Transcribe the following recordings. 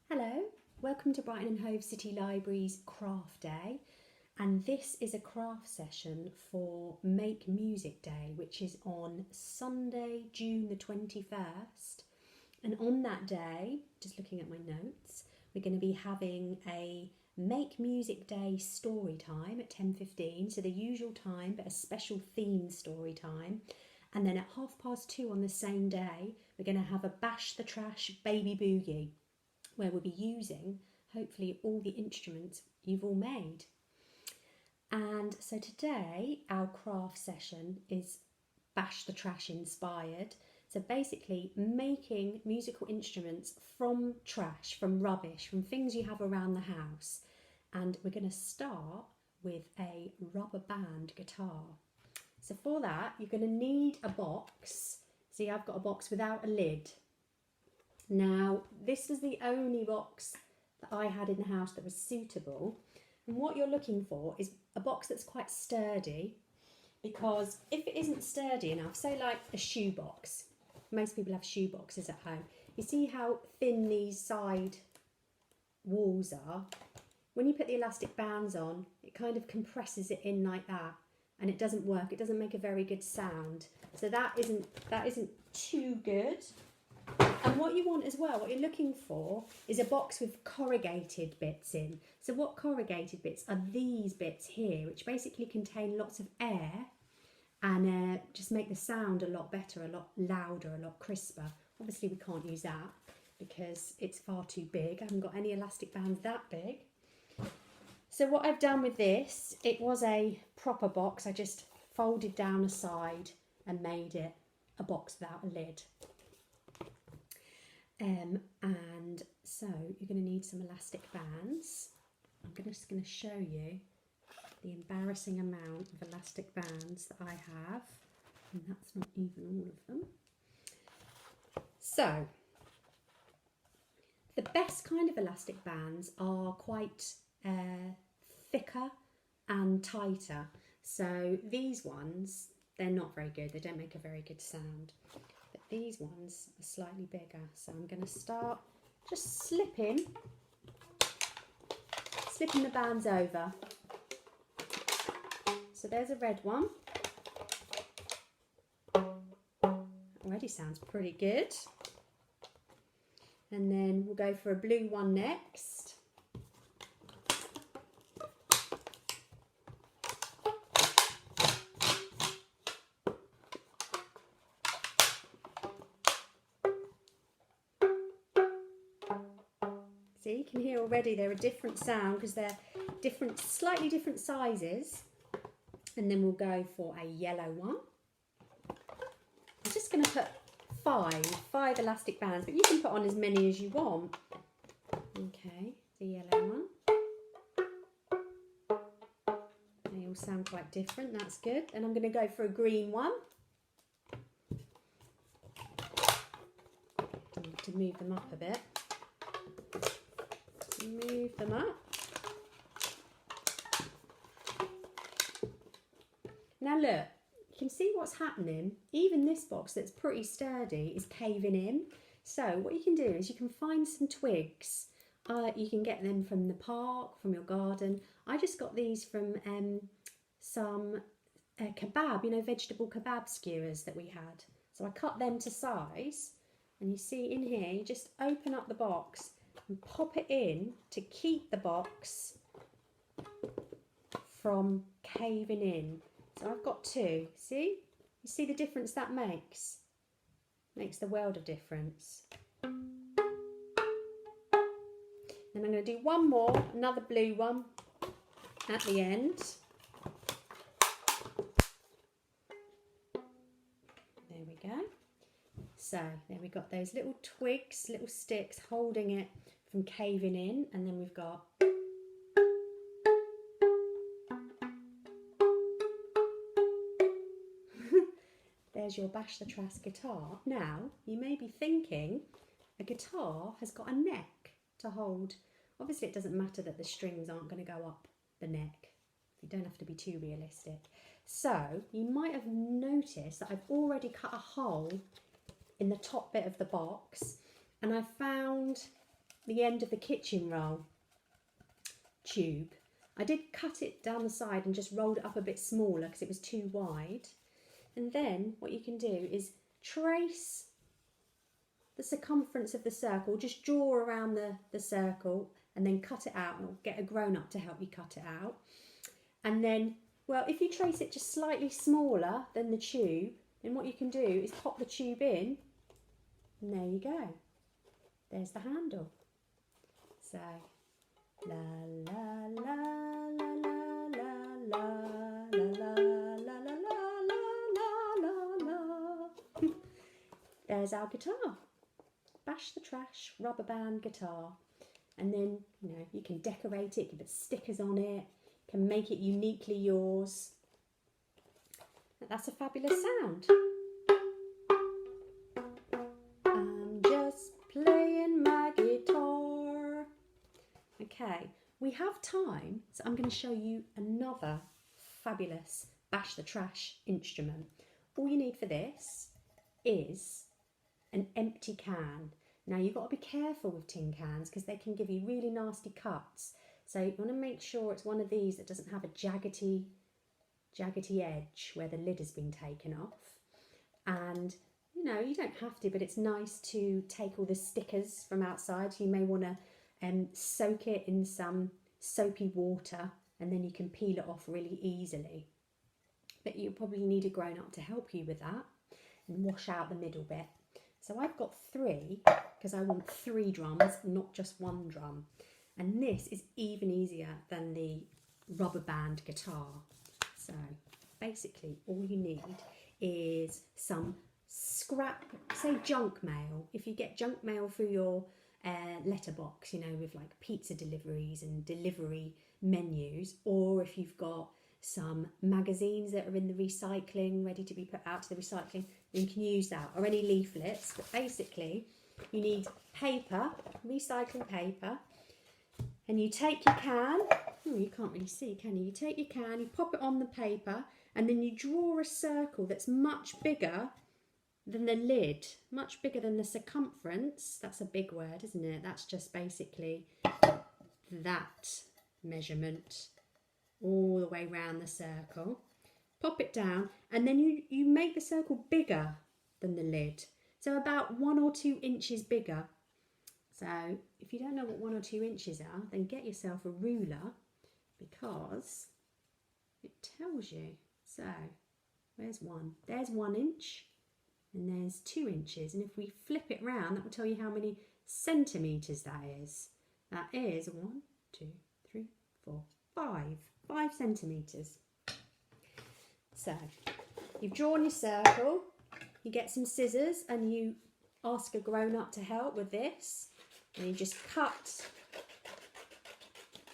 Hello, welcome to Brighton Hove City Libraries Craft Day, and this is a craft session for Make Music Day, which is on Sunday, June the 21st. And on that day, just looking at my notes, we're going to be having a Make Music Day story time at 10:15, so the usual time but a special theme story time. And then at 2:30 on the same day, we're going to have a Bash the Trash Baby Boogie, where we'll be using, hopefully, all the instruments you've all made. And so today, our craft session is Bash the Trash inspired. So basically, making musical instruments from trash, from rubbish, from things you have around the house. And we're going to start with a rubber band guitar. So for that, you're going to need a box. See, I've got a box without a lid. Now, this is the only box that I had in the house that was suitable. And what you're looking for is a box that's quite sturdy, because if it isn't sturdy enough, say like a shoe box, most people have shoe boxes at home. You see how thin these side walls are? When you put the elastic bands on, it kind of compresses it in like that, and it doesn't work. It doesn't make a very good sound. So that isn't too good. And what you want as well, what you're looking for, is a box with corrugated bits in. So what corrugated bits are these bits here, which basically contain lots of air and just make the sound a lot better, a lot louder, a lot crisper. Obviously we can't use that because it's far too big. I haven't got any elastic bands that big. So what I've done with this, it was a proper box. I just folded down a side and made it a box without a lid. And so you're going to need some elastic bands. I'm just going to show you the embarrassing amount of elastic bands that I have, and that's not even all of them. So the best kind of elastic bands are quite thicker and tighter. So these ones, they're not very good. They don't make a very good sound. But these ones are slightly bigger. So I'm going to start just slipping the bands over. So there's a red one. Already sounds pretty good. And then we'll go for a blue one next. See, you can hear already they're a different sound because they're different, slightly different sizes. And then we'll go for a yellow one. I'm just going to put five elastic bands, but you can put on as many as you want. Okay, the yellow one. They all sound quite different, that's good. And I'm going to go for a green one. I need to move them up a bit. Move them up. Now look, you can see what's happening. Even this box that's pretty sturdy is caving in. So what you can do is you can find some twigs. You can get them from the park, from your garden. I just got these from some kebab, vegetable kebab skewers that we had. So I cut them to size, and you see in here, you just open up the box and pop it in to keep the box from caving in. So I've got two. See? You see the difference that makes? Makes the world of difference. Then I'm going to do one more, another blue one at the end. There we go. So there we got those little twigs, little sticks holding it from caving in, and then we've got there's your Bash the Trash guitar. Now you may be thinking a guitar has got a neck to hold. Obviously it doesn't matter that the strings aren't going to go up the neck. You don't have to be too realistic. So you might have noticed that I've already cut a hole in the top bit of the box, and I found the end of the kitchen roll tube. I did cut it down the side and just rolled it up a bit smaller because it was too wide. And then what you can do is trace the circumference of the circle, just draw around the circle and then cut it out, or get a grown-up to help you cut it out. And then, well, if you trace it just slightly smaller than the tube, then what you can do is pop the tube in, and there you go. There's the handle. So, la la la la la la la la la la la la la la. There's our guitar. Bash the Trash rubber band guitar. And then, you know, you can decorate it, you can put stickers on it, can make it uniquely yours. That's a fabulous sound. I'm just playing my guitar. Okay, we have time, so I'm going to show you another fabulous Bash the Trash instrument. All you need for this is an empty can. Now you've got to be careful with tin cans because they can give you really nasty cuts. So you want to make sure it's one of these that doesn't have a jaggedy edge where the lid has been taken off. And you know, you don't have to, but it's nice to take all the stickers from outside. So you may want to soak it in some soapy water and then you can peel it off really easily. But you probably need a grown-up to help you with that and wash out the middle bit. So I've got 3 because I want 3 drums, not just 1 drum. And this is even easier than the rubber band guitar. So basically all you need is some scrap, say junk mail. If you get junk mail through your letterbox, you know, with like pizza deliveries and delivery menus, or if you've got some magazines that are in the recycling, ready to be put out to the recycling, you can use that, or any leaflets. But basically you need paper, recycling paper, and you take your can, you can't really see, can you? You take your can, you pop it on the paper, and then you draw a circle that's much bigger than the lid, much bigger than the circumference. That's a big word, isn't it? That's just basically that measurement all the way round the circle. Pop it down, and then you make the circle bigger than the lid. So about 1 or 2 inches bigger. So if you don't know what 1 or 2 inches are, then get yourself a ruler because it tells you. So where's 1? There's 1 inch and there's 2 inches. And if we flip it round, that will tell you how many centimetres that is. That is 1, 2, 3, 4, 5. 5 centimetres. So you've drawn your circle, you get some scissors and you ask a grown-up to help with this, and you just cut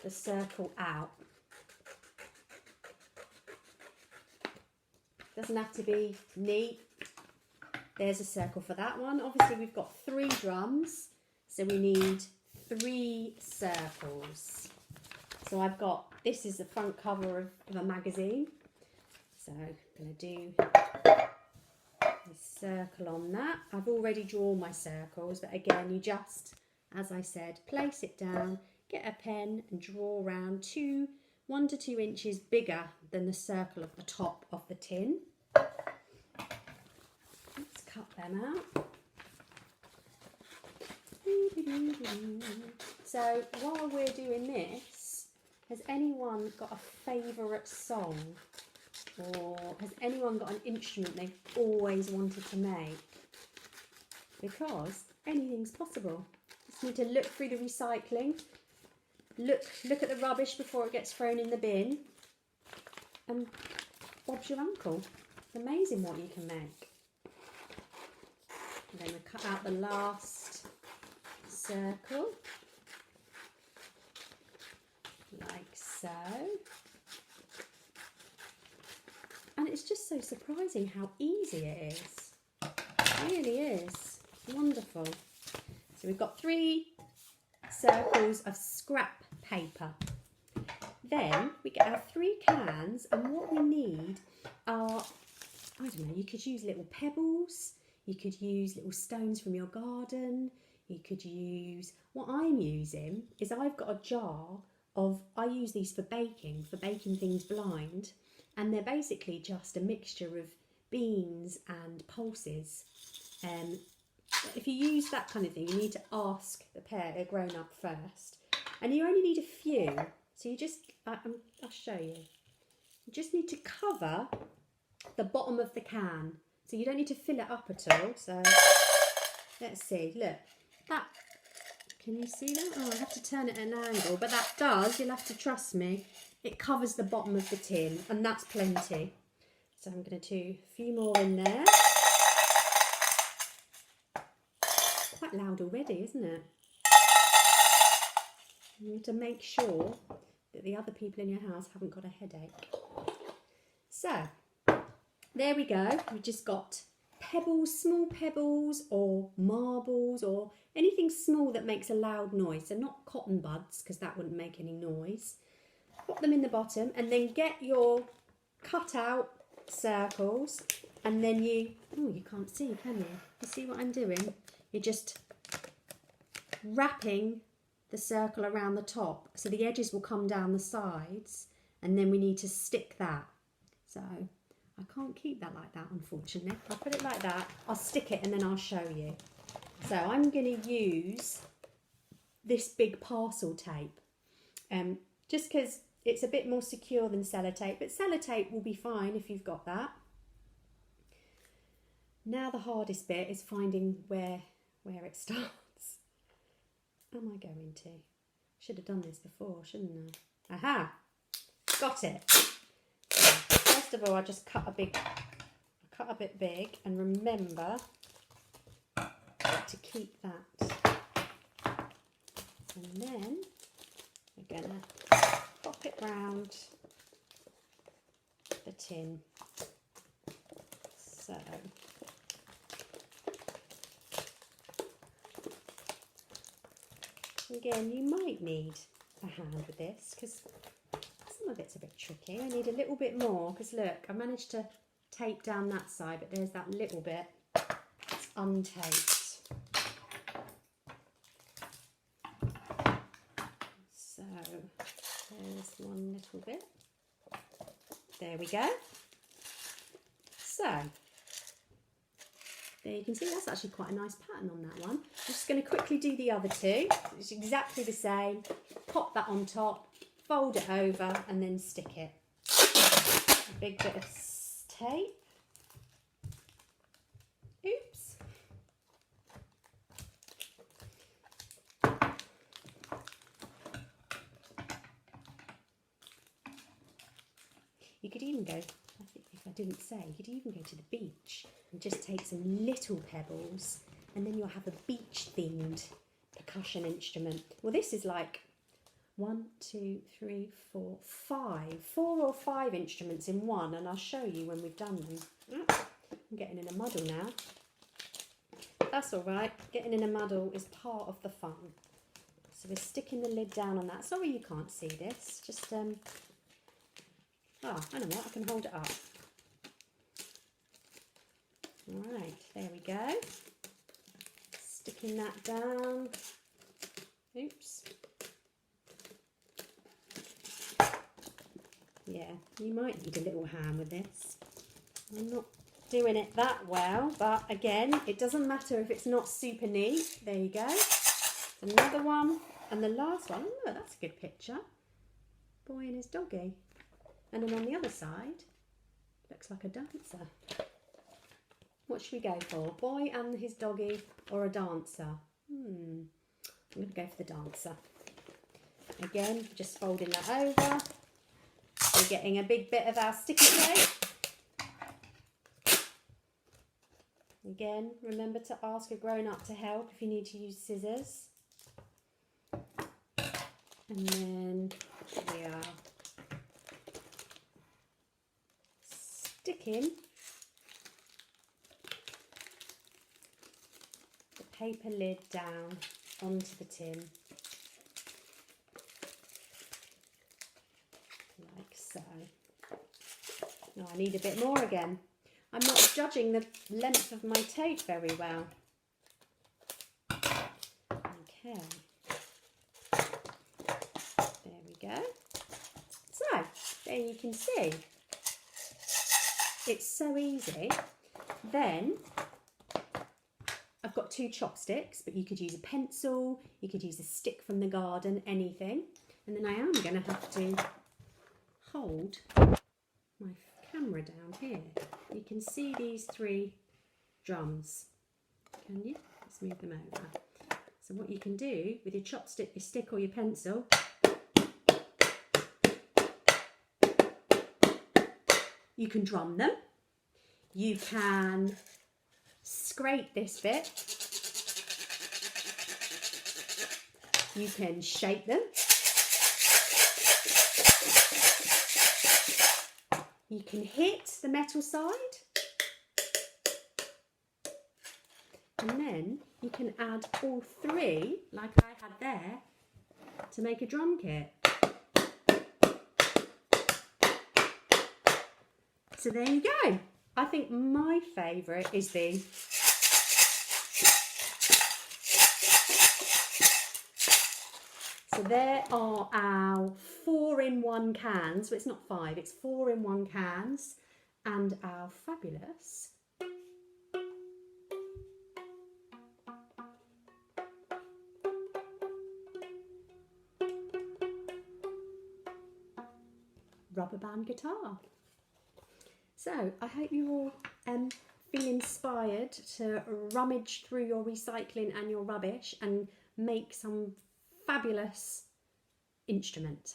the circle out. Doesn't have to be neat. There's a circle for that one. Obviously we've got 3 drums, so we need 3 circles. So I've got, this is the front cover of a magazine. So I'm going to do a circle on that. I've already drawn my circles, but again, you just, as I said, place it down, get a pen and draw around 1 to 2 inches bigger than the circle of the top of the tin. Let's cut them out. So while we're doing this, has anyone got a favourite song? Or has anyone got an instrument they've always wanted to make? Because anything's possible. Just need to look through the recycling, look at the rubbish before it gets thrown in the bin, and Bob's your uncle. It's amazing what you can make. And then we cut out the last circle, like so. And it's just so surprising how easy it is. It really is. Wonderful. So we've got 3 circles of scrap paper. Then we get our 3 cans, and what we need are, I don't know, you could use little pebbles, you could use little stones from your garden, You could use, what I'm using is I've got a jar of, I use these for baking things blind, and they're basically just a mixture of beans and pulses. If you use that kind of thing, you need to ask the pair, they're grown up first, and you only need a few. So you just, I'll show you. You just need to cover the bottom of the can, so you don't need to fill it up at all. So let's see, look, that, can you see that? Oh, I have to turn it at an angle, but that does, you'll have to trust me, it covers the bottom of the tin, and that's plenty. So I'm going to do a few more in there. Quite loud already, isn't it? You need to make sure that the other people in your house haven't got a headache. So, there we go. We've just got pebbles, small pebbles or marbles or anything small that makes a loud noise. So not cotton buds, because that wouldn't make any noise. Put them in the bottom and then get your cut out circles, and then you can't see, can you? You see what I'm doing? You're just wrapping the circle around the top, so the edges will come down the sides, and then we need to stick that. So I can't keep that like that, unfortunately. I'll put it like that, I'll stick it, and then I'll show you. So I'm going to use this big parcel tape, just because it's a bit more secure than sellotape, but sellotape will be fine if you've got that. Now the hardest bit is finding where it starts. Am I going to? Should have done this before, shouldn't I? Aha! Got it. So first of all, I just cut a bit big, and remember to keep that. And then we're gonna pop it round the tin. So again, you might need a hand with this because some of it's a bit tricky. I need a little bit more because look, I managed to tape down that side, but there's that little bit that's untaped. So there's one little bit. There we go. So there you can see that's actually quite a nice pattern on that one. I'm just going to quickly do the other two. It's exactly the same. Pop that on top, fold it over, and then stick it. A big bit of tape. Oops. You could even go, I think if I didn't say, you could even go to the beach and just take some little pebbles, and then you'll have a beach themed percussion instrument. Well, this is like 1, 2, 3, 4, 5. 4 or 5 instruments in one, and I'll show you when we've done them. I'm getting in a muddle now. That's all right. Getting in a muddle is part of the fun. So we're sticking the lid down on that. Sorry you can't see this. Just, I know what, I can hold it up. All right, there we go. Sticking that down. Oops. Yeah, you might need a little hand with this. I'm not doing it that well, but again, it doesn't matter if it's not super neat. There you go. Another one, and the last one. Oh, that's a good picture. Boy and his doggy. And then on the other side, looks like a dancer. What should we go for? Boy and his doggy or a dancer? I'm going to go for the dancer. Again, just folding that over. We're getting a big bit of our sticky tape. Again, remember to ask a grown-up to help if you need to use scissors. And then we are sticking the paper lid down onto the tin, like so. Now I need a bit more again. I'm not judging the length of my tape very well. Okay. There we go. So, there you can see. It's so easy. Then, I've got 2 chopsticks, but you could use a pencil, you could use a stick from the garden, anything. And then I am going to have to hold my camera down here. You can see these 3 drums. Can you? Let's move them over. So what you can do with your chopstick, your stick or your pencil, you can drum them. You can scrape this bit. You can shape them. You can hit the metal side. And then you can add all 3, like I had there, to make a drum kit. So there you go. I think my favourite is the So there are our 4-in-1 cans. So it's not 5, it's 4-in-1 cans. And our fabulous rubber band guitar. So I hope you all feel inspired to rummage through your recycling and your rubbish and make some fabulous instrument.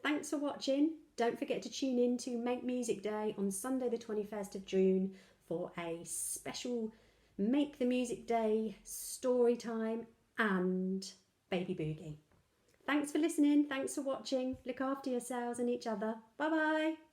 Thanks for watching. Don't forget to tune in to Make Music Day on Sunday the 21st of June for a special Make the Music Day story time and baby boogie. Thanks for listening. Thanks for watching. Look after yourselves and each other. Bye bye.